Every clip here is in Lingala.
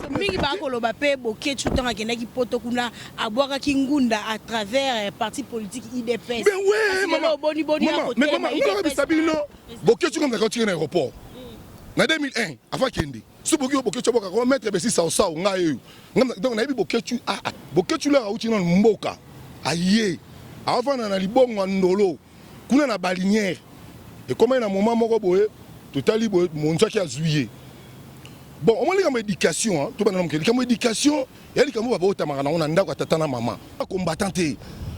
mingi bakoloba pe Bokechu tanga kendaki poto kuna abwaka kingunda à travers parti politique IDPS. Mais ouais, maman. Mais maman, encore bisabino. Bokechu comme quand tu es à l'aéroport. En 2001, avant Kende. Si Bokechu boka remettre besi ça ngai. Donc na bi Bokechu Bokechu là auti na mboka. Aye. Avant na libongo ndolo. Kuna na balinière. Et comment na moment moko boye totali boye monza ki azuye. Bon, on a l'éducation, tout le monde a l'éducation, il y a des gens qui ont des maman. Combattante.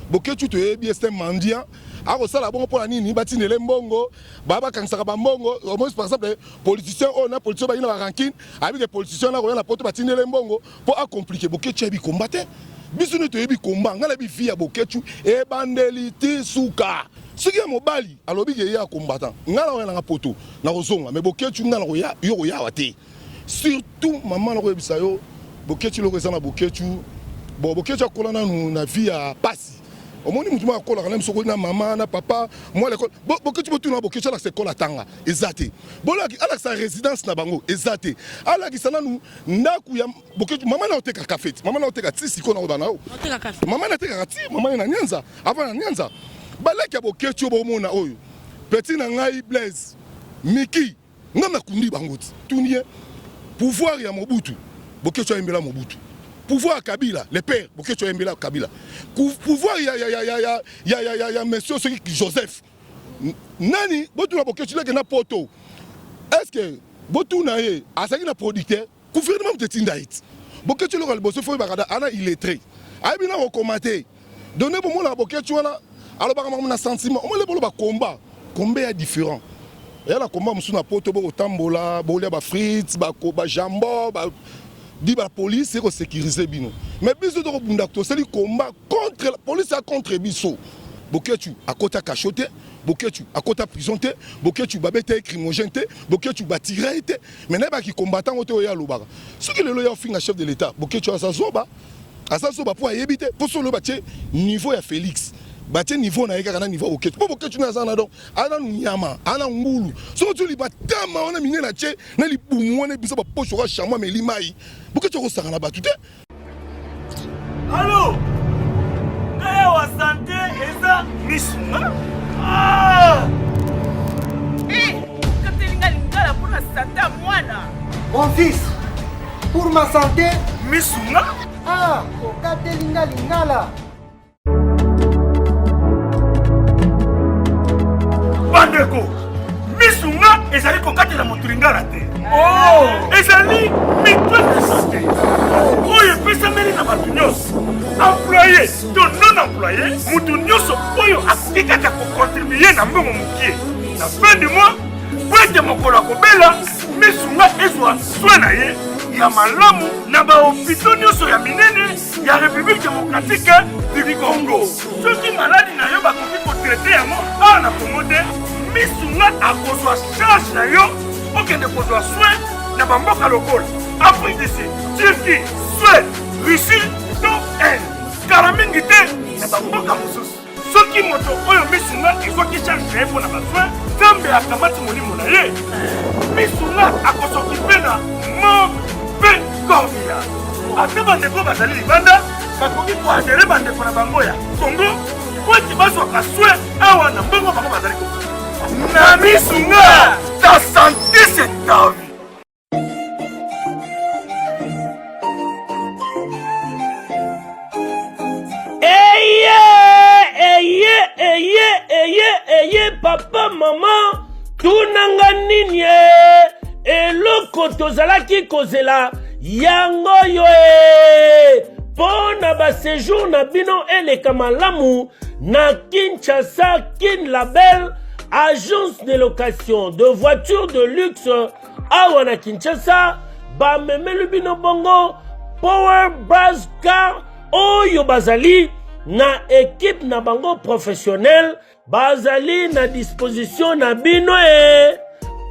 Bokechu tu es bien mendiant. Alors ça la bon pour la nini bati ne lembongo, baba kansaka bambongo, au moins par exemple politiciens on a politicien ba ina ranking, avec des politiciens là on a poto bati ne lembongo pour compliquer Bokechu bi combattre. Biso ne te bi combat, ngala bi fia Bokechu e bandelité souka. Ce qui est mobali, alors il y a combattant. Ngala on a poto na ozonga, mais Bokechu ngala yo ya wate. Surtout maman na koyebisa yo Bokechu lokeza na Bokechu bon Bokechu akolana na vie à passe omoni mutu ma akola kana msoko na maman na papa moi l'école Bokechu botu na Bokechu la sekola tanga ezate bolaki ala sa résidence na bango ezate ala kisana nu ndaku ya Bokechu maman na oteka café maman na oteka tisi ko na odana o oteka café maman na oteka ti maman na nyanza avant na nyanza balaki ya Bokechu bomona oyo petit na ngai Blaise Miki ngam kundi bango tunie pouvoir ya Mobutu, Bokechu Embela Mobutu. Pouvoir Kabila, les pères, Bokechu Embela Kabila. Pouvoir ya monsieur Joseph. Nani, Botu na Bokechu na poto. Est-ce que Botu na ye, asaki na producteur, gouvernement de Tindait. Bokechu le bosse foi bagada ana illettré. Abi na recommander. Donner pour moi la Bokechu na alors ba na sentiment, on le bolo ba combat. Combat est différent. Et là, comment on a poto au tambola, bolia ba frites, ba jambon, ba dit la police c'est sécuriser bino. Mais biso de bundakto, c'est le combat contre la police contre biso. Bokechu à côté cachoté, Bokechu à côté prisonté, Bokechu babete crimogène, Bokechu ba tiré. Mais n'est pas qui combattant au ya lobara. Ce qui le loya fin chef de l'état, Bokechu à sa zoba pour éviter pour son lobaté niveau ya Félix. Baté niveau na eka na niveau Bokechu. Pour Bokechu na zana donc ana nyama, ana ngulu. So tu li batama on a miné na tché na li bumu na biso ba pocho ra chamwa me limai. Bokechu ko sanga na batute. Allô? Eh wa santé eza misuma. Ah! Eh, katelinga lingala pour la santé à moi là. Mon fils, pour ma santé, misuma. Ah, katelinga lingala. Bandeko, misunga ezali kokatela motu lingala te. Oh, ezali mitwe de santé. Oyo epesameli na bato nyonso. Employé to non employé, motu nyonso oyo akoki kaka kocontribue na mbongo mokie. Na fin du mois, po ete mokolo akobela, misunga ezwa soin na ye ya malamu na bahopitau nyonso ya minene ya République démocratique du Congo. Soki maladi na yo bakoki kotraite yango awa na Congo te, misunga akozwa charge na yo okende kozwa soin na bamboka lokola Afrique du Sud, Turquie, Suède, Russie to Inde. Kala mingi te na bamboka mosusu. Soki moto oyo misunga ezwaki charge na ye mpo na basoin, Nzambe akamati molimo na ye, misunga akosokipe na mauvais cordia. Ate bandeko bazali libanda bakoki koadere bandeko na bango ya Congo po ete bazwaka soin awa na mbongo bango bazali kokoki. Na misunga, ta santé c'est ta vie. Eye, papa, maman, tunanga nini eloko tozalaki kozela yango yo pona ba séjour na bino eleka malamu na Kinshasa Kin Label, agence de location de voitures de luxe awa na Kinshasa, ba memelu bino bongo Power Brass Car oyo bazali na équipe na bango professionnel, bazali na disposition na bino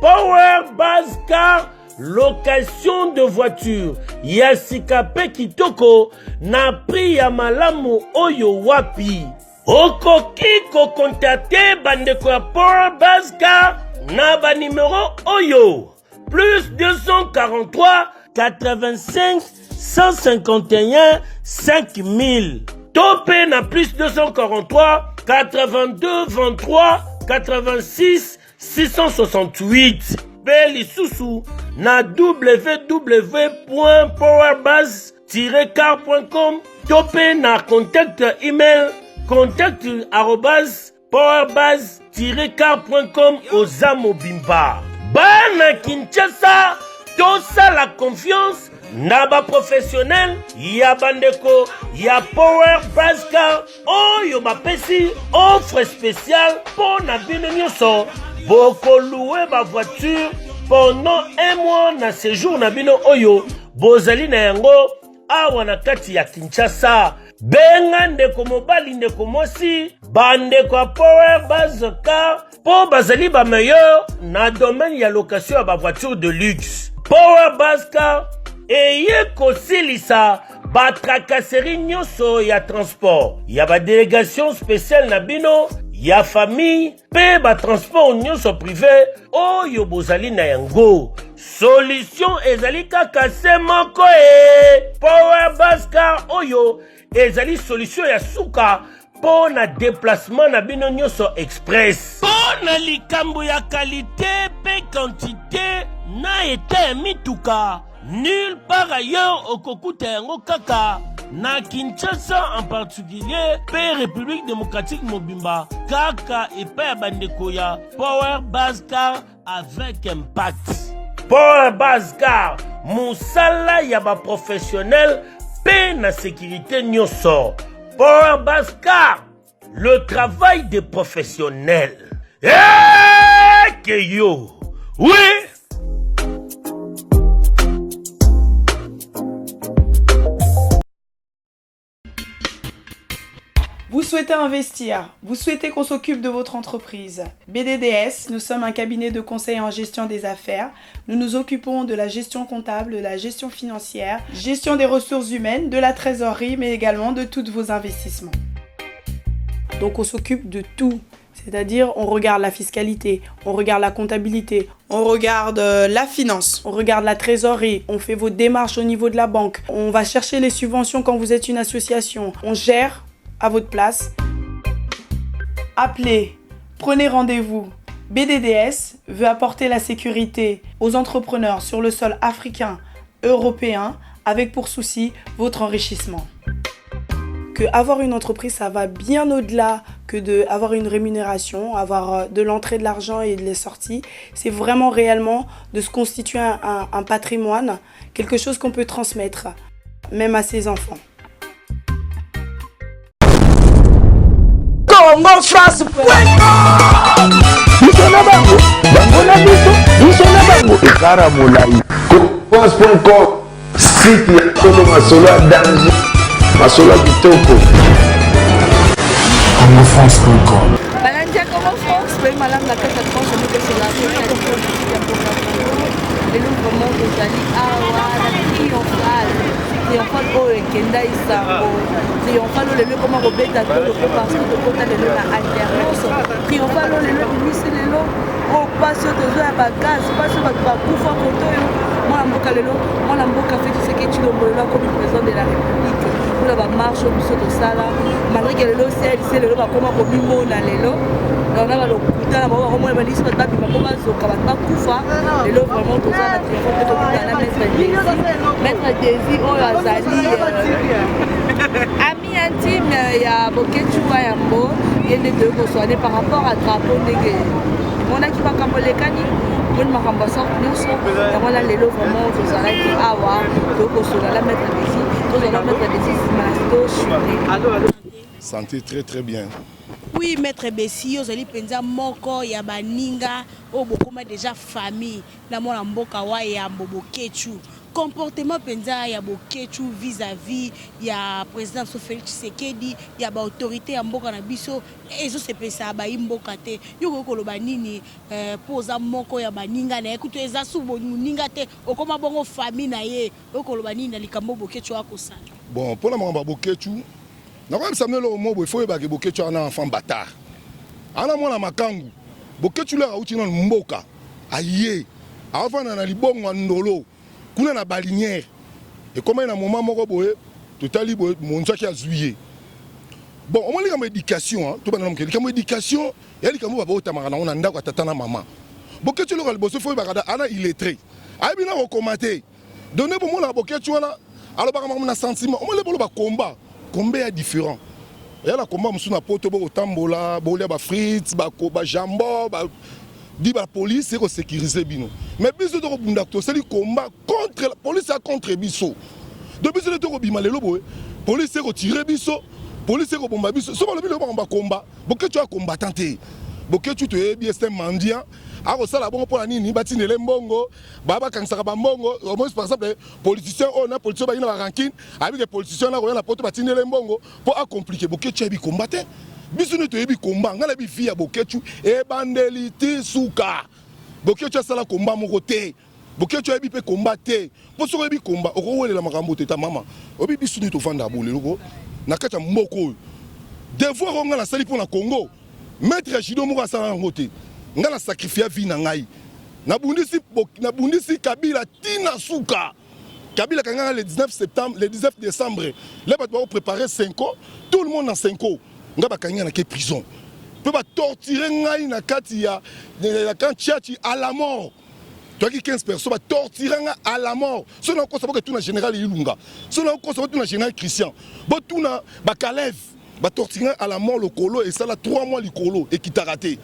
Power Brass Car, location de voiture ya sikape kitoko na prix ya malamu oyo wapi. Okoki ko contacter bandeko ya Power Brass Car na ba numéro oyo +243 85 151 5000. Topé na plus 243 82 23 86 668. Beli Soussou na www.powerbase-car.com. Topé na contact email contact@powerbase-car.com Ozamobimba. Bana Kinshasa, tosa la confiance Naba professionnel, ya bandeko, ya Power Base Car, oyo bapesi, offre spéciale pour na bino nyonso. Boko louer ba voiture pendant un mois na séjour na bino oyo. Bozali na yango, awa na kati ya Kinshasa. Benga ndeko mobali ndeko mosi, bandeko a Power Base Car, po bazali ba meilleur na domaine ya location ya ba voiture de luxe. Power Base Car, eye kosilisa ba tracasserie nyonso ya transport. Ya ba délégation spéciale na bino, ya famille, pe ba transport nyonso privé, oyo bozali na yango. Solution ezali kaka se moko Power Base Car oyo ezali solution ya suka po na déplacement na bino nyonso express. Po na likambo ya qualité pe quantité na ete mituka. Nulle part ailleurs au Kokuta yango kaka na Kinshasa en particulier pe République démocratique Mobimba kaka epa bandeko ya Power Base Car avec impact. Power Base Car musala ya ba professionnel pe na sécurité nyonso. Power Base Car, le travail des professionnels. Que yo, oui. Vous souhaitez investir, vous souhaitez qu'on s'occupe de votre entreprise. BDDS, nous sommes un cabinet de conseil en gestion des affaires. Nous nous occupons de la gestion comptable, de la gestion financière, gestion des ressources humaines, de la trésorerie, mais également de tous vos investissements. Donc on s'occupe de tout. C'est-à-dire, on regarde la fiscalité, on regarde la comptabilité, on regarde la finance, on regarde la trésorerie, on fait vos démarches au niveau de la banque, on va chercher les subventions quand vous êtes une association, on gère à votre place. Appelez, prenez rendez-vous. BDDS veut apporter la sécurité aux entrepreneurs sur le sol africain, européen, avec pour souci votre enrichissement. Que avoir une entreprise, ça va bien au-delà que d'avoir une rémunération, avoir de l'entrée de l'argent et de les sorties. C'est vraiment réellement de se constituer un patrimoine, quelque chose qu'on peut transmettre, même à ses enfants. Congo France France.com site ya Tolo Masolo ya danger Masolo ya kitoko Congo France.com Balandia Congo France pe malanga la carte France on que c'est la et nous vraiment tozali awa na triomphal oyo ekenda isango triomphal oyo lelo koma kobeta tolo po parce que tokota lelo na alternance triomphal oyo lelo bimisi lelo o pasi oyo tozo ya bagaz pasi oyo bato bakufa koto oyo mwana mboka lelo mwana mboka feti seke Tshilombo lelo akomi président de la république mpona bamarshe oyo biso tosala malgré ke lelo CLC lelo bakoma komimona lelo na balokuta na bango bakomona balisi bato babima mpo bazoka bato bakufa lelo vraiment toza na triomphal mpe tokutana na maître Désir oyo azali ami intime ya Boketchou Yambo ye nde toyei kosoane par rapport à drapeau ndenge emonaki makambo elekani moni makambo asort nyonso yango na lelo vraiment tozalaki awa toyei kosola la maître Désir tozala maître Désir nsima na sito chune. Santé très bien. Oui, maître Bessi, ozali penza moko ya baninga o bokoma déjà famille na mona mboka wa ya Boketchou. Comportement penza ya Boketchou vis-à-vis ya président Félix Tshisekedi ya ba autorité ya mboka na biso ezo sepesa ba mboka te yoko koloba nini poza moko ya baninga na ekuto eza subo ninga te okoma bongo famille na ye okoloba nini na likambo Boketchou akosala. Bon, pour la mamba Boketchou na kwa msamnelo omo bo faut ba ke Boketchou ana enfant bâtard. Ana mwana makangu Boketchou la uti na mboka aye afana na libongo ndolo kuna na balinière et comme un moment moko boye totali boye monza ki azuye bon on m'a dit éducation to bana mke comme éducation ya li kamo ba otamaka na ona ndako tata na mama boketu lo boso fo ba kada ana illettré ay bina ko commenter donner pour moi la boketu wana alors ba na sentiment on m'a le ba combat est différent et la combat musu na poto bo tambola bolia ba frites ba jambon ba dit la police c'est sécuriser bino mais biso to bunda to c'est le combat contre la police contre biso depuis ce to bima lelo boy police c'est tirer biso police c'est bomba biso so ba le ba combat boke tu as combattanté boke tu te bien c'est mendiant a ko sala bon pour la nini batinele mbongo baba kansaka ba mbongo au moins par exemple politicien on a politicien ba ina ba ranking avec les politiciens na ko na poto batinele mbongo pour a compliquer boke tu bi combattre biso ne to yebi combat ngala bi fia boketu e bandeliti suka boketu sala combat moko te boketu yebi pe combattre po so yebi combat oko welela makambo te ta mama obi biso ne to vanda bole loko na kata mboko devoir ngala sali pour na Congo maître Jido moko sala ngote ngala sacrifier vie na ngai na bundisi Kabila tina suka Kabila kanga le 19 décembre les bato va préparer 5 ans tout le monde en 5 ans nga bakanya na ke prison peut ba torturer ngai na kati ya kantiati à la mort toi qui 15 personnes ba torturer nga à la mort cela ko saboka tout na général Ilunga cela ko saboka tout na général Christian bo tout na ba Kalev ba torturer à la mort le colo et ça là 3 mois le colo et qui t'a raté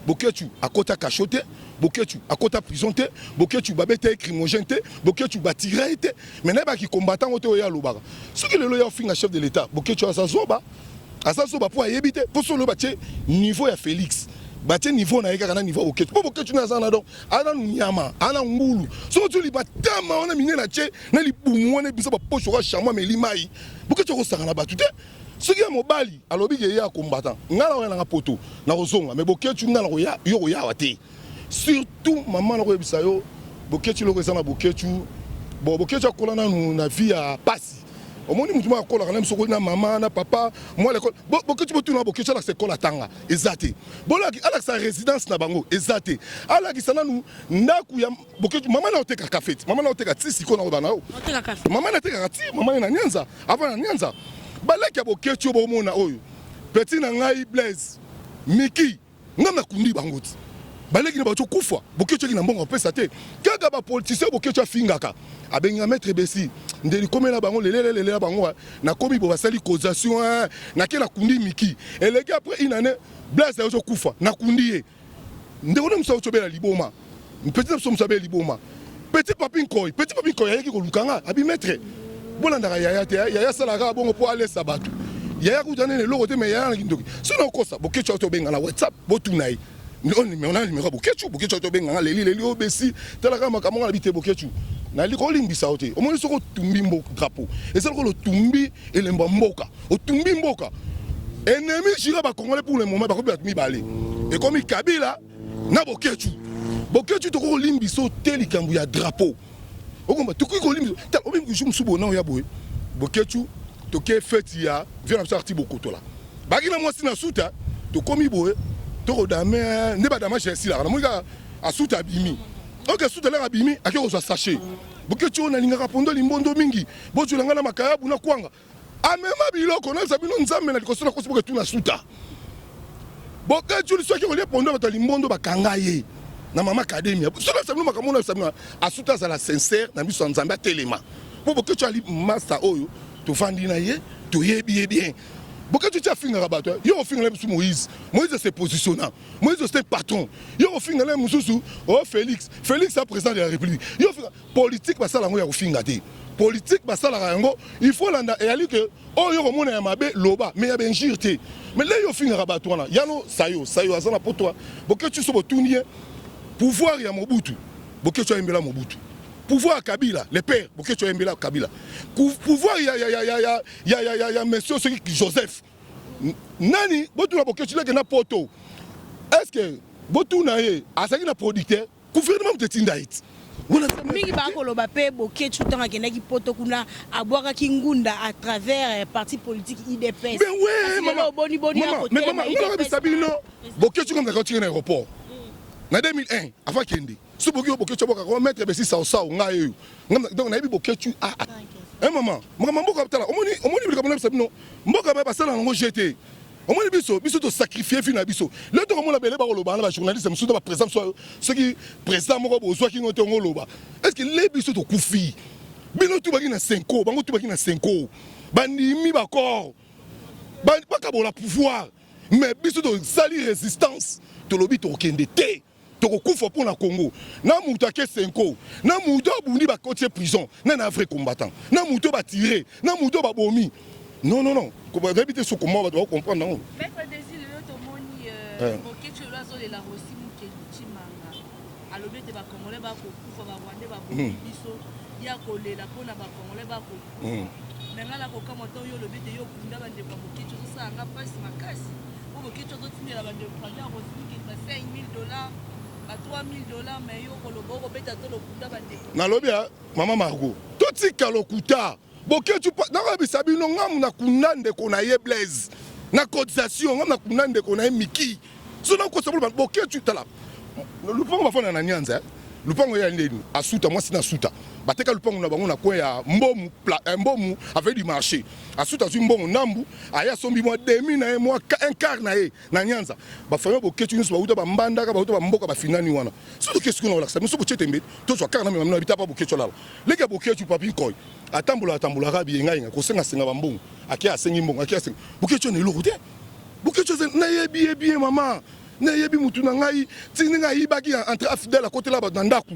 boketu à côté cachoté boketu à côté prison te boketu ba bete crimogène te boketu ba tirer te mais na ba qui combattant oto ya lobaka ce que le loya finga chef de l'état boketu à sa zoba asa so ba pour yebite pour so lo batie niveau ya Félix batie niveau na yeka na niveau boketu po boketu na zana donc ana nyama ana ngulu so tu li batama ona mine na che na li bumu ona biso ba pocho ka chamwa melimai boketu ko sanga na batute ce qui est mobali alobi ke ya combattant ngala ona na poto na kozonga mais boketu ngala ko ya yo ya wate surtout maman na ko yebisa yo boketu lo ko sana boketu bon boketu akolana na vie ya pasi au moins nous avons encore la soko na maman na papa moi l'école beaucoup tu peux tout na beaucoup ça c'est école atanga exacté bola ala sa résidence na bango exacté ala ki sana nu ndaku ya beaucoup maman na oteka café maman na oteka tisi ko na bana o oteka café maman na oteka ti maman na nyanza avant na nyanza balaki ya boketu bo mona oyo petit na ngai Blaise Miki ngama kundi bango ti balaki na bato kufa boketu ki na mbongo pesa te kaka ba politicien boketu afingaka abenga maître Bessi ndeli komela bango lelelele bango na komi bo basali causation na kela kundi Miki eleki après une année Blaise ayo kufa na kundi ye ndeko na msa otobela liboma petit msa msa bela liboma petit papin koy yaki ko lukanga abi maître bolanda yaya te yaya salaka bongo po aller sabatu yaya kutane le logo te me yaya na kindoki sino kosa boketu otobenga na WhatsApp botunai on a numéro boketu otobenga leli obesi talaka makamanga na bite boketu na liko limbisa ote o moni soko tumbi mboka drapeau et ça le tumbi et le mboka o tumbi mboka ennemi jira ba congolais pour le moment ba ko mi balé et comme Kabila na boketu to ko limbiso teli kambu ya drapeau o komba to ko limbiso ta o même jour subo na ya boy boketu to ke fête ya vient sortir bokoto là ba kina moi sina suta to komi boy to ko dame ne ba dama chez là na mo ga asuta bimi. Ok, sous la abimi, à qui on soit sachet. Boketu on a linga rapondo limbondo mingi. Botu langa na makaya buna kwanga. A même biloko na sabino nzambe na likoso na kosoboka tu na suta. Boketu li soki on li pondo ba limbondo bakanga ye. Na mama academia. Sola sabino makamona sabino asuta za la sincère na biso nzambe telema. Po boketu ali massa oyo to fandi na ye, to yebi bien. Boketu tia finga rabato. Yo finga le Moïse. Moïse s'est positionné. Moïse c'est patron. Yo finga le mususu. Oh Félix est président de la République. Yo politique ba sala ngo ya finga te. Politique ba sala ngo, il faut landa et ali que oh yo mona ya mabe loba, mais ya benjir te. Mais là yo finga rabato na. Yano sayo azana pour toi. Boketu so botunie pouvoir ya Mobutu. Boketu embela Mobutu. Pouvoir à Kabila, les pères, Boketu Mbela Kabila. Pouvoir ya monsieur Joseph. Nani, botu na Boketu là na poto. Est-ce que botu na ye, asaki na producteur, gouvernement de Tindait. Mingi ba ko loba pe Boketu tanga kenaki poto kuna abwaka kingunda à travers parti politique IDPS. Mais ouais, maman, mais maman, encore bisabino. Boketu comme ça quand tu es à l'aéroport. En 2001, avant Kende. so boki bokechu boka ko mettre besi sa nga yo donc na yebi bokechu maman mboka tala omoni bilika bona bisabino mboka ba basala ngo jeter omoni biso to sacrifier fi na biso le to komona bele ba koloba na ba journaliste musuto ba présent ceux qui présent moko bozwa ki ngoto ngoloba est-ce que les biso to kufi bino tu baki na 5 ans bango tu baki na 5 ans bandimi ba corps ba kabola pouvoir mais biso to sali résistance to lobi to kende te to kokufa pour na Congo na mutu ake 5 ans na mutu abundi ba côté prison na vrai combattant na mutu ba tirer na mutu ba bomi non ko ba habiter so comment ba comprendre non maître désir le to moni bokecho lazo le la rosi mukechi manga alobi te ba congolais ba kokufa ba rwandais ba bomi biso ya kolela pona ba congolais ba kokufa nangala ko kama to yo lobi te yo kunda bande ba bokecho so sanga pasi makasi bo bokecho to tindela bande prendre rosi mukechi $5,000 à $3,000 mais yo kolobo ko beta to lokunda bande na lobi mama Margot to tika lokuta bokechu na bisabi no ngamu na kunande ko na ye blaze na cotisation ngamu na kunande ko na miki so na ko sabula bokechu tala lupango bafana na nyanza lupango ya ndeni asuta moi sina suta bateka lupango na bango na ko ya mbomu avec du marché asuta zu mbongo nambu aya sombi moi demi na moi un quart na ye na nyanza bafanya bokechu nyuso bauta ba mbanda ka bauta ba mboka ba finani wana so qu'est-ce qu'on a là ça so bochetembe to so quart na me habita pa bokechu là leka bokechu papi koy atambola rabi ngai ko senga bambongo akia sengi mbongo akia sengi bokechu ne lokote bokechu na yebi mama na yebi mutu na ngai tini ngai baki entre afidèle à côté là ba ndaku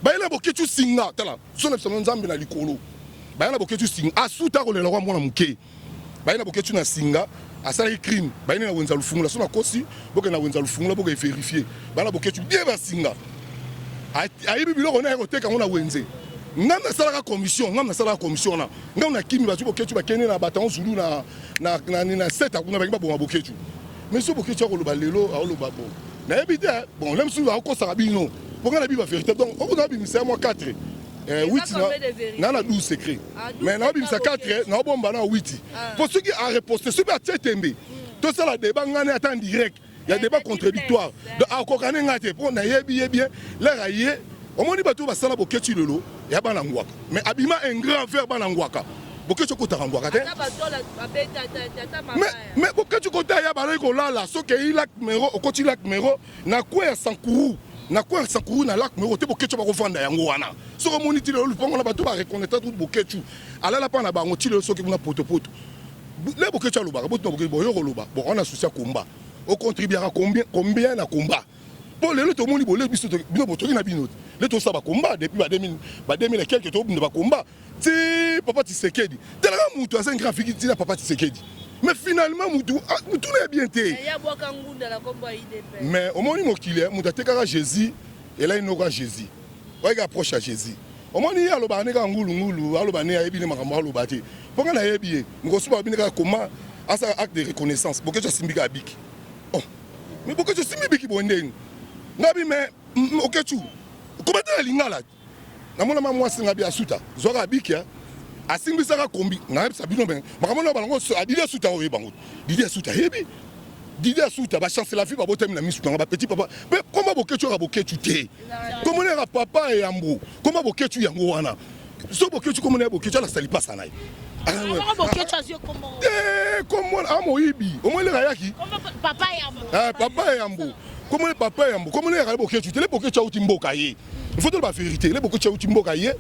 bayela bokechu singa tala so na nzambe na likolo bayela bokechu singa asuta ko lela kwa mwana muke bayela bokechu na singa asala crime bayela na wenza lufungula so na kosi boke na wenza lufungula boke vérifier bayela bokechu bien ba singa ayibi biloko na ko teka ngona wenze ngam na sala commission na ngam na kimi ba bokechu ba kene na batango zulu na seta kuna ba bonga bokechu mais so bokechu ko lo ba lelo a lo ba bon na ebite bon lem su ba ko sarabino pourquoi la Bible vérité donc on a mis moi 4 8 na 12 secrets mais na bimisa 4 na bomba na 8 pour ceux qui a riposté ceux qui a tietembe tout ça la débat ngane attend direct il y a débat contradictoire de akokane ngate pour na yebi bien la raye au moins bato ba sala bokechu lelo ya bana ngwaka mais abima un grand verre bana ngwaka bokechu ko tarangwaka te mais bokechu ko ta ya bana ko lala so ke ilak mero okoti lak mero na kwa ya sankuru na kwa sankuru na lak mero te bokechu ba ko vanda yango wana so ko moniti le lupango na bato ba reconnaître tout bokechu ala la pa na bango ti le so ke kuna potopoto le bokechu lo ba boto bokechu boyo ko lo ba bon on a souci à combat on contribuera combien na combat pour le to moni bolé biso to bino botori na bino le to sa ba combat depuis ba 2000 et quelques to ba combat ti papa Tshisekedi tellement mutu a un grand figure ti papa Tshisekedi mais finalement mutu n'est bien té mais au moni mokile mutu tekaka Jésus et là il n'aura Jésus ouais approche à Jésus au moni alo ba neka ngulu alo ba ne ayebi ne makambo alo ba te ponga na yebi ngosu ba bineka comment asa acte de reconnaissance boke to simbika abiki oh mais boke to simbiki bondeni ngabi mais okechu komata lingala namona mama singa bi asuta zoka bikia asimbisaka kombi na sabino ben makamona balongo adide asuta o yebango dide asuta yebi dide asuta ba chance la vie ba botem na misu ba petit papa mais comment bokechu ka bokechu te comment le papa et yambo comment bokechu yango wana so bokechu comment le bokechu la sali passa naï bokechu azio comment comment amoyibi o mo le yaki papa yambo papa yambo comment le papa yambo comment le bokechu te le bokechu uti mboka ye il faut dire la vérité les bokechu uti mboka ye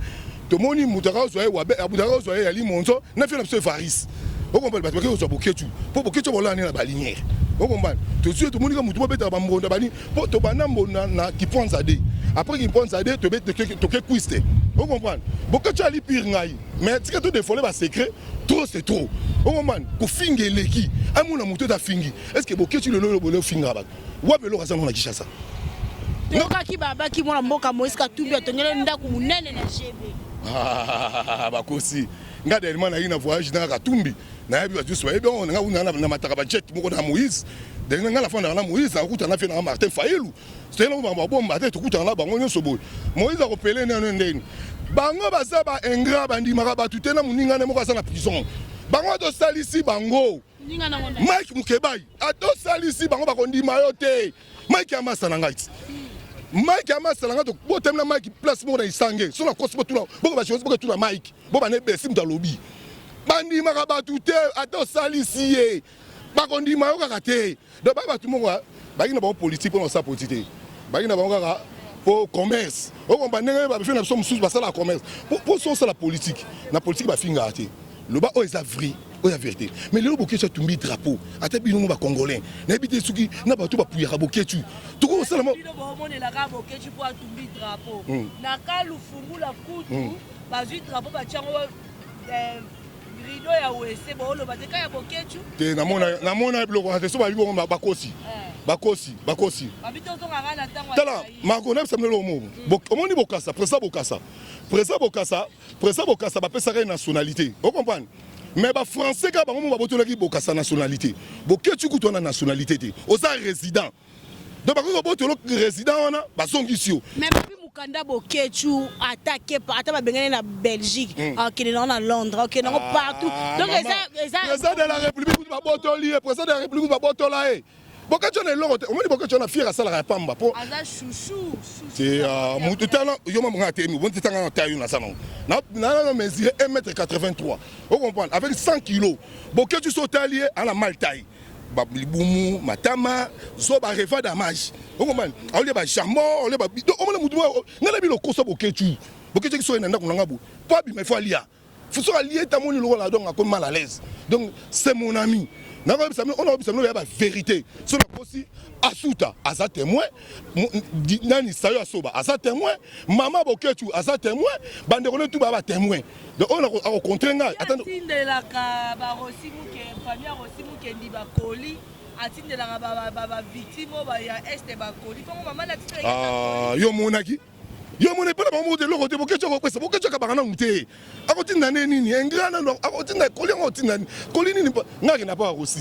to moni mutaka zo ye wabe abudaka zo ye ali monzo na fait la varis o comprendre parce que zo bokechu pour bokechu bola na ba linière o comprendre to suite to moni ka mutu beta ba mbonda bani po to banambo na ki ponza de après ki ponza de to beta to ke quiste o comprendre bokechu ali pire ngai mais tika to dévoiler ba secret trop c'est trop o comprendre ko finge leki amuna mutu da fingi est-ce que bokechu le bolo finga ba wa belo raza na kishasa Yoka ki baba ki mwana mboka Moïse Katumbi atongele ndaku munene na jebe. Bakosi. Ngade elima na ina voyage na Katumbi. Na yebi bajusu yebi on nga na mataka ba jet moko na Moïse. De nga la fanda na Moïse akuta na fe na Martin Fayulu. C'est là ba bomba te kuta na bango nyoso boy. Moïse akopele na ndeni. Bango baza ba ingrat bandi maraba tutena muninga ne moko za na prison. Bango to salisi bango. Ninga na ngonda. Mike Mukebai. Ato salisi bango ba kondima yo te. Mike amasa na ngati. Mike ama salanga to botemna Mike place mo na isange so na kosi botuna boko ba chose boko tuna Mike bo ba ne besim da lobby bandi makaba tuté ato salisié ba kondi ma yo kaka te do ba tout mo ba ina ba politique pour sa politique ba ina ba kaka pour commerce o ko ba ndenge ba fina so mususu ba sala commerce pour so la politique na politique ba finga ate le ba o est vrai o la vérité mais le boké tu tumbi drapeau ate bino ba congolais na bité suki na ba tout ba puya boké tu tout ko sala mo la ka boké tu pour tumbi drapeau na ka lufungu la kutu ba zu drapeau ba tchango rido ya wese bo lo ba te ka ya boké tu te na mona bloko ate so ba libo bakosi bakosi babito to nganga na tango tala marco na samelo lo mo omoni bokasa presa bokasa ba pesa nationalité vous comprenez mais ba français ka bango ba botolaki bokasa nationalité boketu kuto na nationalité te oza résident donc ba ko botolo résident wana ba songisio mais papi mukanda boketu attaqué ata ba bengane na Belgique okene na Londres okene partout donc président de la République ba botoli président de la République ba botola boketu na longo te omoni boketu na fiera sala pamba po aza chouchou c'est mutu tala yo mo ngate mi bon tanga na tayo na salon na mesurer 1m83 vous comprenez avec 100 kg boketu sotalié à la maltaille ba libumu matama zo ba reva damage vous comprenez ole ba jambon ole ba omoni mutu ngala bi lo koso boketu ki so na ndako ngabo pas bi mais faut alia faut so alier tamoni lo la donc comme mal à l'aise donc c'est mon ami. On a la vérité. Sur la aussi, Asuta, Asa témoin, Nani Sayo Soba, Asa témoin, Maman Boketu, Asa témoin, Banderone tout baba témoin. Donc on a rencontré un gars. Attends. La Barosi Mouke, première aussi Mouke Ndibakoli, atteindre la victime, il y a Est Bakoli. Comment maman l'a dit? Ah, yo monaki. Yo mone pas la maman de l'eau de Boketu, Boketu Kabarana Mouté. Akotina nini, un grand nom, Akotina Colin, Colin n'a pas aussi.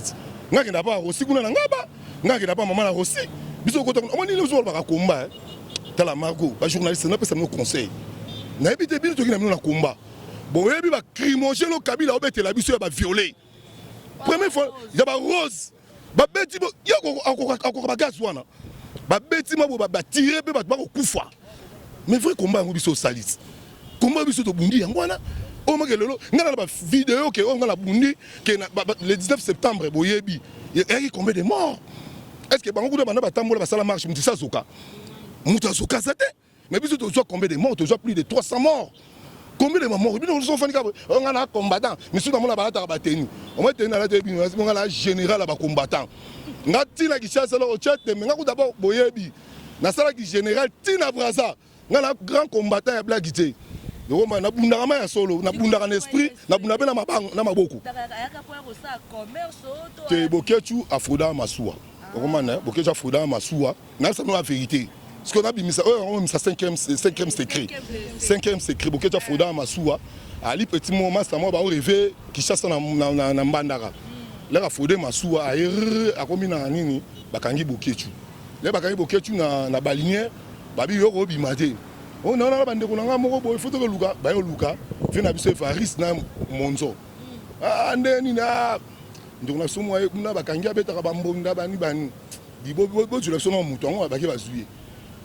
N'a pas aussi, n'a pas maman la aussi. Bisous, on est le jour de combat. Dans la Margot, un journaliste n'a pas nos conseils. N'a pas été bien de la combat. Bon, il y a un crimogène au Kabila, il y a un violé. Première fois, il y a un rose. Il y a un gaz. Il y a tiré, il y a un mais vrai combat on biso salis combat biso to bundi yangwana o makelelo ngana ba vidéo que on ngala bundi que le 19 septembre boyebi il y a combien de morts est-ce que bango bana batambola basala marche mutisa zoka mutazoka zate mais biso to combien de morts to plus de 300 morts combien de morts bino so fani ka on ngana combattant mais sous na balata bateni on va tenir la tebi on ngala général ba combattant ngati na kishasa lo chete mais ngako d'abord boyebi na sala ki général Tina Braza ngana grand combattant ya blague te donc na bundaka ma ya solo na bundaka na esprit na bundaka na mabango na maboko te Boketu afoda masuwa okomana Boketu afoda masuwa na ça la vérité parce qu'on a bimisa on misa 5e secret Boketu afoda masuwa ali petit moment ça moi ba rêver qui chasse na mbandaka là afoda masuwa akomi na nini bakangi Boketu là bakangi Boketu na balinière babi yoko bimate on a bande ko nga moko boy photo ko luka ba yo luka vena biso faris na monzo ande ni na ndona somo ay kuna bakangi abeta ka bambonda bani bani dibo bo tu la somo mutongo ba ke bazuye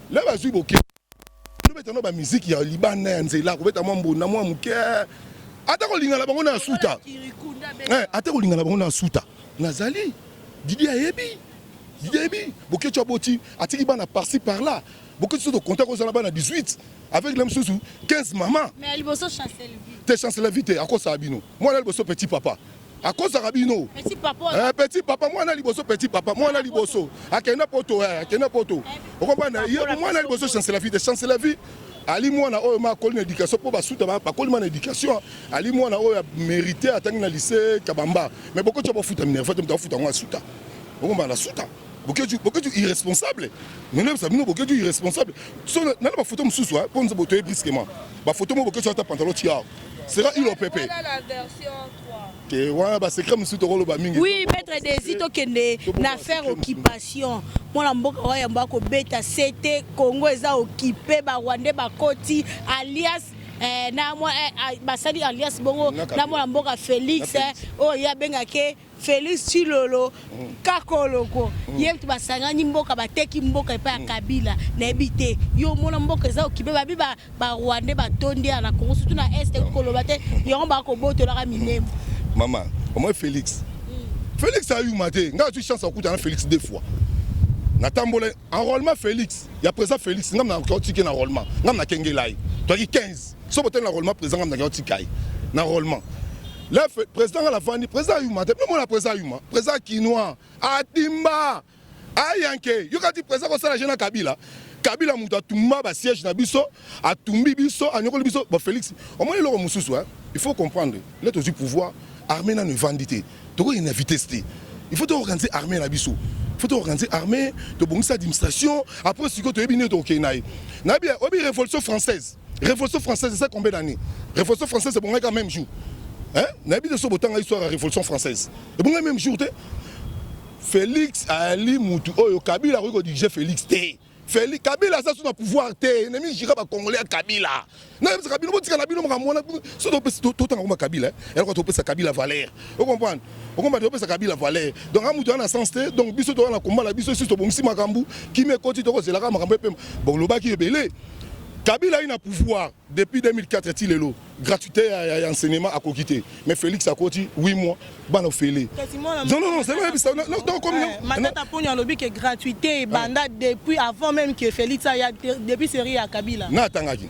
la bazuye boke no beta no ba musique ya libana ya nzela ko beta mbonda mo muke ata ko lingala bango na suta ata ko lingala bango na suta nazali Didi ayebi Boketu aboti atiki bana par-ci par-là. Boketu de contact aux alabans à 18 avec les sous 15 mamans. Mais Aliboso chancelle vie. T'es chancelle vie à cause Sabino. Moi Aliboso petit papa. À cause Rabino. Petit papa. Petit papa moi Aliboso petit papa. Moi Aliboso. Akena poto akena poto. Vous comprenez? Moi Aliboso chancelle vie, chancelle vie. Ali moi na o ma école d'éducation pour basuta ba école man éducation. Ali moi na o mérité atteindre na lycée Kabamba. Mais beaucoup tu vas foutre mineur, faut te foutre en suta. Vous comprenez la suta? Boketu irresponsable. Nous ne sommes pas Boketu irresponsable. So na ba photo mususu pour nous boter brusquement. Ba photo mo Boketu ta pantalon tia. Sera il au pépé. La version 3. Que ouais ba secret mususu to lo ba mingi. Oui, maître Désito kende na faire occupation. Moi la mboka wa yamba ko beta c'était Congo eza occupé ba Rwandais ba koti alias na moi basali alias bongo na moi mboka Félix oh ya bengake Félix Chilolo kakoloko yebi basangani mboka bateki mboka epa ya Kabila na ebite yo mona mboka eza okibe babi ba Rwanda batondi na Congo surtout na est koloba te yo ba ko botola ka minemo maman au moins Félix Félix a eu maté nga tu chance à couper Félix deux fois na tambole enrôlement Félix ya présent Félix ngam na ticket na enrôlement ngam na kengelai toi qui 15 so botel enrôlement présent ngam na ticket na enrôlement le président à la famille président a eu maté même la président a eu président Kinois Atimba ayanke yo ka ti président ko sala jeune Kabila Kabila muta tumba ba siège na biso atumbi biso anyokoli biso ba Félix au moins le mususu il faut comprendre l'être du pouvoir armée na ne vendité to une vitesse il faut organiser armée na biso il faut organiser armée de bonne administration après ce que tu es bien to kenai na bien obi révolution française c'est combien d'années révolution française c'est bon quand même jour hein na bien de so botanga histoire révolution française c'est bon même jour Félix Ali Moutou oyo Kabila ko diriger Félix té Félix Kabila ça son pouvoir té ennemi jira ba congolais Kabila na bisa Kabila botika na bino mona so to tanga ko Kabila elle ko to pesa Kabila Valère vous comprenez on va dire Kabila Valère donc Moutou na sens té donc biso to na combat la biso to bongisi makambu ki me koti to ko zela ka makambu pe bon loba ki ebele Kabila a eu un pouvoir depuis 2004 est-il là gratuité à enseignement à Kokité mais Félix a coté 8 mois ban au félé non c'est vrai ça non comme Matata Pogna lobby que gratuité banda depuis avant même que Félix a depuis série à Kabila na tangaki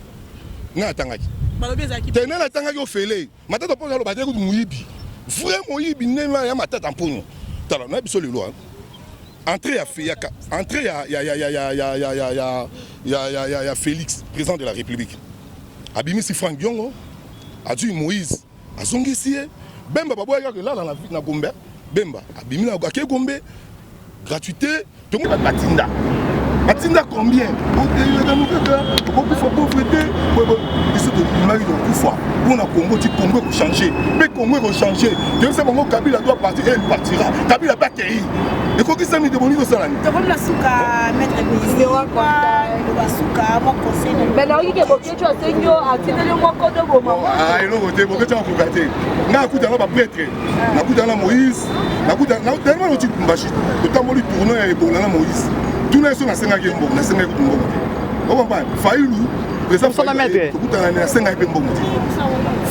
balobi ezaki te na tangaki au félé Matata Pogna lo bateko muyibi vraiment muyibi nema ya Matata Pogna tala na biso lelo entrée à Fiaka entrée ya Félix président de la République abimisi Franck Diongo adu Moïse azongisi Bemba baboya que là dans la ville na Gombe Bemba abimi na ke Gombe gratuité tout le monde batinda combien beaucoup faut pauvreté ils sont de mari de pouvoir pour na Congo ti Congo ko changer mais Congo ko changer tu sais Congo Kabila doit partir et il partira Kabila pas terri et ko kisami de bonito salani to comme la suka maître ministre wa kwa suka mo conseil mais là il que bokecho asenyo atinele mo ko do bo mama ah ilo voter bokecho ko kate na kuta na ba prêtre na kuta na Moïse na kuta na tellement le type mbashi to tamboli tourner ya ebola na Moïse tout les sont na senga gembo na senga kumbo on comprend Fayulu président kuta na senga gembo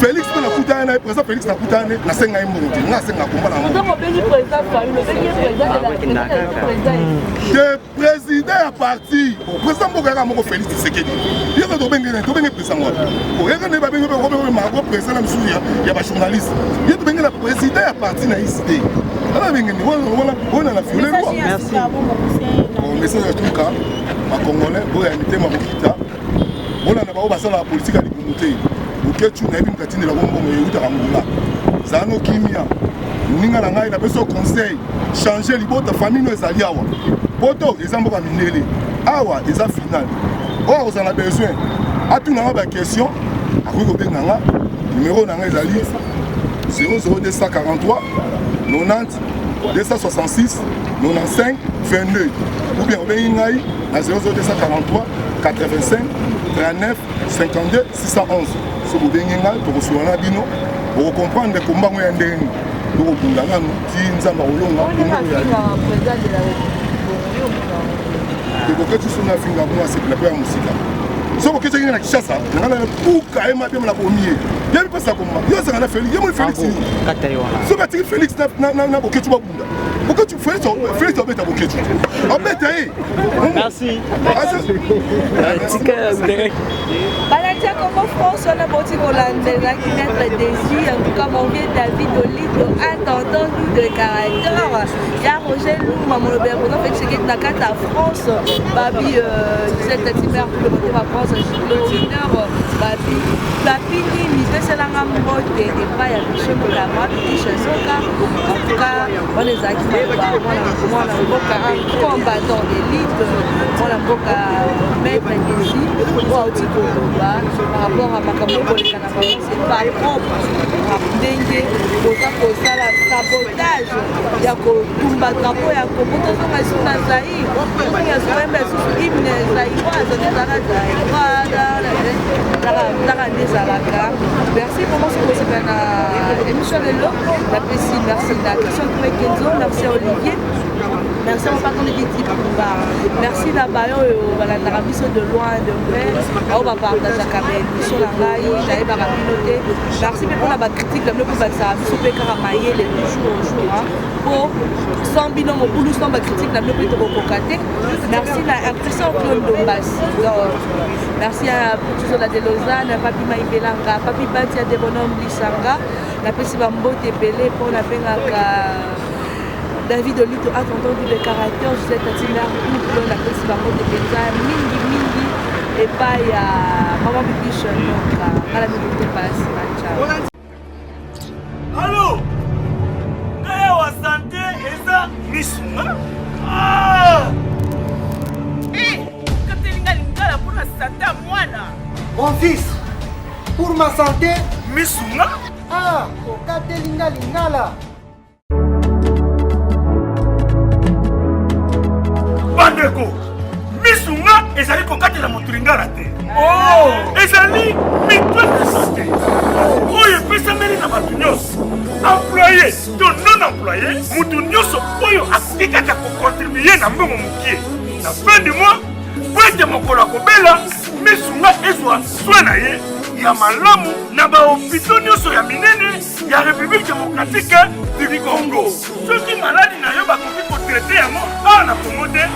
Félix na kuta na président Félix na kuta na senga gembo na senga kumba na donc le président Fayulu le président à parti président Bokara moko Félix Tshisekedi il ko to benga président wa ko yaka ne ba benga ko ma président na msuya ya ba journaliste il to benga président à parti na ICD ala benga ni wala la fiole loi merci bon message à tout cas ma congolais bo ya mitema bokita bona na ba basala la politique à l'immunité boketu na ebi mkatini la bombo yuta kamula zano kimia ninga na ngai na beso conseil changer libota famille no ezali awa poto ezambo ka minele awa eza final or vous en avez besoin à tout na ba question akoki ko benga numéro na ngai ezali 00243 90 266 95 22 ou bien obengi ngai na 00243 85 39 52 611 so bobengi ngai tokosolana bino okomprendre kombango ya ndeni tokobunda nanu ti nzamba kolonga tokoke tiso na finga mwa sepela mpe ya mosika so boke tengenge na Kinshasa nanga na puka ema bema na komie yebi mpesa komba yo sanga na Félix ye moi Félix so batiki Félix na boketu babunda boketu Félix obeta boketu obeta ye merci balatia Congo France on a boti kolandela qui mettre dési en tout cas mon vieux David Olido attendant nous de caractère ya Roger Louma mon bergo no fait checker na carte France babi cette timère pour le côté va France l'honneur babi ni pesa langa mbote et pas ya chez la map chez Soka en tout cas on les a qui moi la boka combattant d'élite moi la boka maître ici au petit par rapport à ma campagne, c'est pas propre. ndenge koza kosala sabotage ya kotumba drapo ya Congo tozonga esu na Zaïre tozonga zoyemba esusu hymne zaïroise ezalaka zaïroise ndaka nde ezalaka. Merci vraiment soki kosepela na émission lelo napesi merci na Christian Touré Kenzo, merci à Olivier, merci à mon patron de Diti Pumba, merci na bayo oyo balandaka biso de loin de près bao bapartageaka baémission na ngai nayebaka bino te. Merci mpe mpona bacritique na bino mpe bakisaka biso mpe kaka mayele du jour au jour po sans bino mobulu sans bacritique na bino mpe tokokoka te. Merci na impression Claude Dombasi, merci à Putuzola de Lausanne, Papi Maïbelanga, Papi Batia de Bonhomme Lissanga, napesi bambote ebele mpo nabengaka David Olito attendu de caractère, je sais Tatina Couple, napesi bambote mpenza mingi epai ya Maman Bibiche Noka ngala mikote pasi macha. Allô? Kaya wa santé eza misuma? Katelinga pour la santé à moi là. Mon fils, pour ma santé. Misuma? Ah, Katelinga Lingala. Bandeko, misuma ezali kokatela motu lingala te. Ezali mitwe de santé. Oyo epesameli na bato nyonso. Employé to non employé, motu nyonso oyo akoki kaka kocontribue na mbongo mokie. Na fin du mois, po ete mokolo akobela, misunga ezwa soin na ye ya malamu na bahopito nyonso ya minene ya République démocratique du Congo. Soki maladi na yo bakoki kotraite yango awa na Congo te,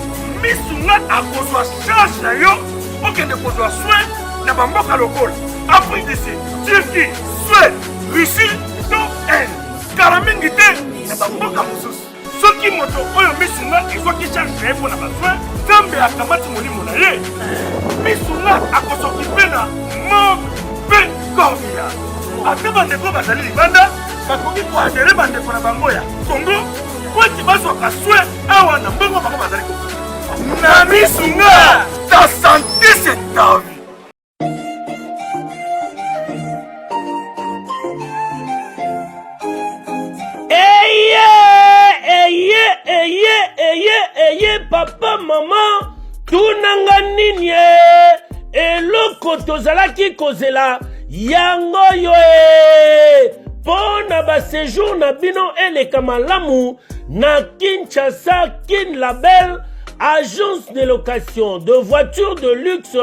misunga akozwa charge na yo okende kozwa soin na bamboka lokola Afrique du Sud, Turquie, Suède, Russie to Inde. Kala mingi te na bamboka mosusu. Soki moto oyo misunga ezwaki charge na ye mpo na basoin, Nzambe akamati molimo na ye, misunga akosokipe na mabe korbia. Ate bandeko bazali libanda bakoki koadere bandeko na bango ya Congo po ete bazwaka soin awa na mbongo bango bazali kokoki. Na misunga, ta santé c'est ta vie. Eye papa maman tunanga nini eloko tozalaki kozela yango yo pona ba séjour na bino eleka malamu na Kinshasa Kin Label, agence de location de voitures de luxe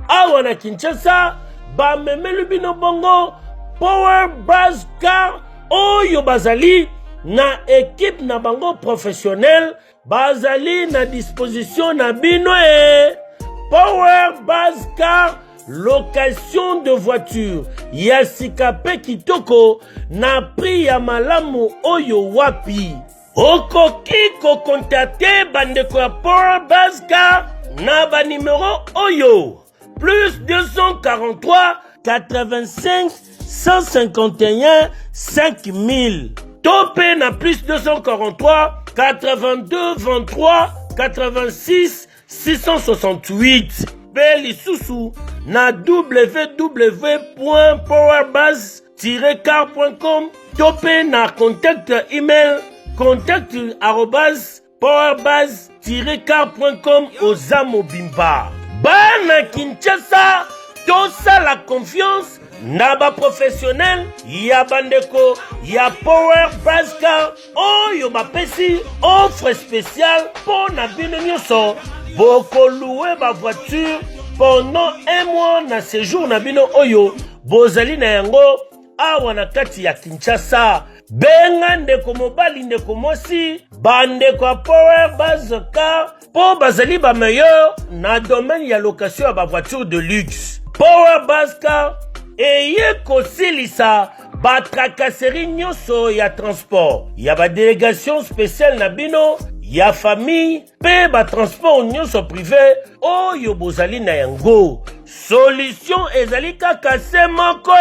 awa na Kinshasa. Ba memelu bino bongo Power Buzz Car oyo bazali na équipe na bango professionnel, bazali na disposition na bino Power Buzz Car, location de voiture ya sikape kitoko na prix ya malamu oyo wapi. Okoki ko contacter bandeko ya Power Buzz Car na ba numéro oyo plus 243 85 151 5000. Topé na plus 243 82 23 86 668. Beli Soussou na www.powerbuzz-car.com. Topé na contact email contact@powerbuzz-car.com Ozamo Bimba. Bana Kinshasa, tosa la confiance na ba professionnel ya bandeko ya Power Buzz Car oyo bapesi offre spéciale pour na bino nyonso boko louer ba voiture pendant un mois na séjour na bino oyo bozali na yango awa na kati ya Kinshasa. Benga ndeko mobali ndeko mosi bandeko ya Power Buzz Car po bazali ba meilleur na domaine ya location ya ba voiture de luxe. Power Buzz Car eye kosilisa ba tracasserie nyonso ya transport ya ba délégation spéciale na bino ya famille pe ba transport nyonso privé oyo bozali na yango. Solution ezali kaka se moko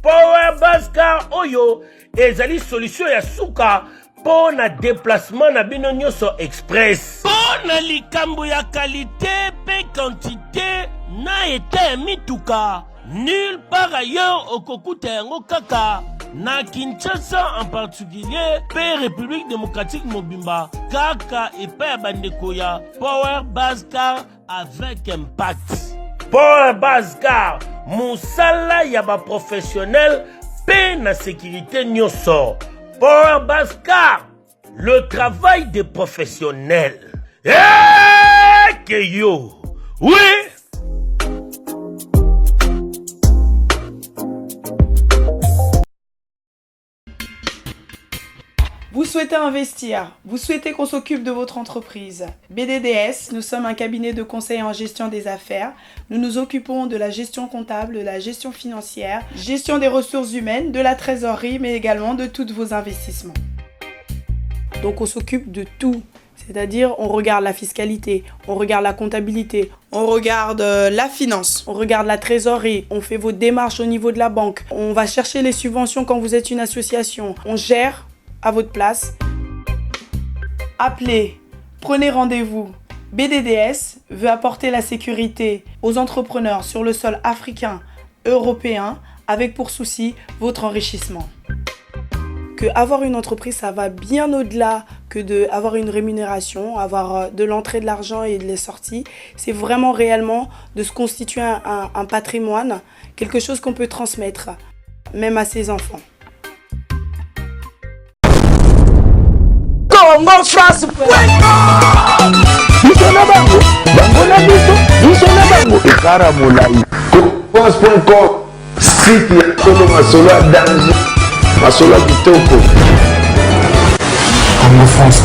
Power Buzz Car oyo ezali solution ya suka po na déplacement na bino nyonso express. Po na likambo ya qualité pe quantité na eta mituka nulle part ailleurs okokuta yango kaka na Kinshasa en particulier, pe République démocratique Mobimba, kaka et pe bandeko ya Power Bascar avec impact. Power Bascar, mosala ya ba professionnel, pe na sécurité nyoso. Power Bascar, le travail des professionnels. Eh, que yo, oui. Vous souhaitez investir, vous souhaitez qu'on s'occupe de votre entreprise. BDDS, nous sommes un cabinet de conseil en gestion des affaires. Nous nous occupons de la gestion comptable, de la gestion financière, gestion des ressources humaines, de la trésorerie, mais également de tous vos investissements. Donc on s'occupe de tout. C'est-à-dire, on regarde la fiscalité, on regarde la comptabilité, on regarde la finance, on regarde la trésorerie, on fait vos démarches au niveau de la banque, on va chercher les subventions quand vous êtes une association, on gère à votre place. Appelez, prenez rendez-vous. BDDS veut apporter la sécurité aux entrepreneurs sur le sol africain, européen, avec pour souci votre enrichissement. Que avoir une entreprise, ça va bien au-delà que d'avoir une rémunération, avoir de l'entrée de l'argent et de les sorties. C'est vraiment réellement de se constituer un patrimoine, quelque chose qu'on peut transmettre, même à ses enfants. Congo France. Site ya Tolo Masolo ya danger. Masolo kitoko. Congo France.